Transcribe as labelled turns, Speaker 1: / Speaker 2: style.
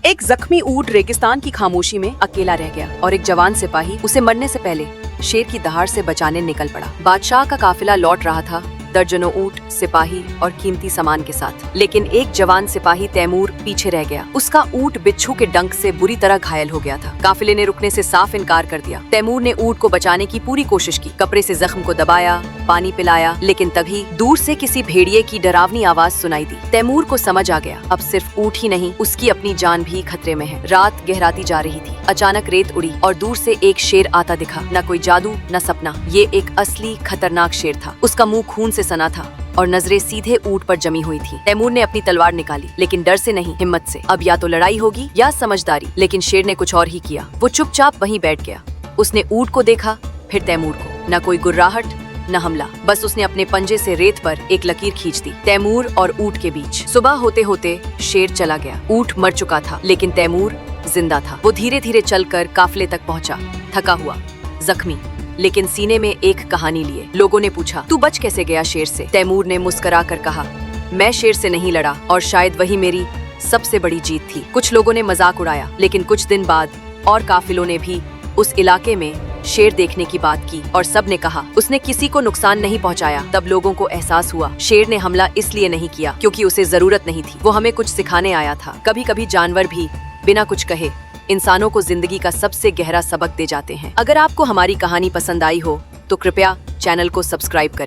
Speaker 1: एक जख्मी ऊंट रेगिस्तान की खामोशी में अकेला रह गया और एक जवान सिपाही उसे मरने से पहले शेर की दहाड़ से बचाने निकल पड़ा। बादशाह का काफिला लौट रहा था, दर्जनों ऊंट, सिपाही और कीमती सामान के साथ, लेकिन एक जवान सिपाही तैमूर पीछे रह गया। उसका ऊंट बिच्छू के डंक से बुरी तरह घायल हो गया था। काफिले ने रुकने से साफ इनकार कर दिया। तैमूर ने ऊंट को बचाने की पूरी कोशिश की, कपड़े से जख्म को दबाया, पानी पिलाया, लेकिन तभी दूर से किसी भेड़िए की डरावनी आवाज सुनाई दी। तैमूर को समझ आ गया, अब सिर्फ ऊंट ही नहीं, उसकी अपनी जान भी खतरे में है। रात गहराती जा रही थी। अचानक रेत उड़ी और दूर से एक शेर आता दिखा। न कोई जादू न सपना, ये एक असली खतरनाक शेर था। उसका मुंह खून से सना था और नजरें सीधे ऊंट पर जमी हुई थी। तैमूर ने अपनी तलवार निकाली, लेकिन डर से नहीं, हिम्मत से। अब या तो लड़ाई होगी या समझदारी, लेकिन शेर ने कुछ और ही किया। वो चुपचाप वहीं बैठ गया। उसने ऊंट को देखा, फिर तैमूर को। न कोई गुर्राहट न हमला, बस उसने अपने पंजे से रेत पर एक लकीर खींच दी, तैमूर और ऊंट के बीच। सुबह होते होते शेर चला गया। ऊंट मर चुका था, लेकिन तैमूर जिंदा था। वो धीरे धीरे चलकर काफिले तक पहुंचा, थका हुआ, जख्मी, लेकिन सीने में एक कहानी लिए। लोगों ने पूछा, तू बच कैसे गया शेर से? तैमूर ने मुस्कुरा कर कहा, मैं शेर से नहीं लड़ा और शायद वही मेरी सबसे बड़ी जीत थी। कुछ लोगों ने मजाक उड़ाया, लेकिन कुछ दिन बाद और काफिलों ने भी उस इलाके में शेर देखने की बात की और सब ने कहा, उसने किसी को नुकसान नहीं पहुंचाया। तब लोगों को एहसास हुआ, शेर ने हमला इसलिए नहीं किया क्योंकि उसे जरूरत नहीं थी, वो हमें कुछ सिखाने आया था। कभी कभी जानवर भी बिना कुछ कहे इंसानों को जिंदगी का सबसे गहरा सबक दे जाते हैं। अगर आपको हमारी कहानी पसंद आई हो तो कृपया चैनल को सब्सक्राइब करें।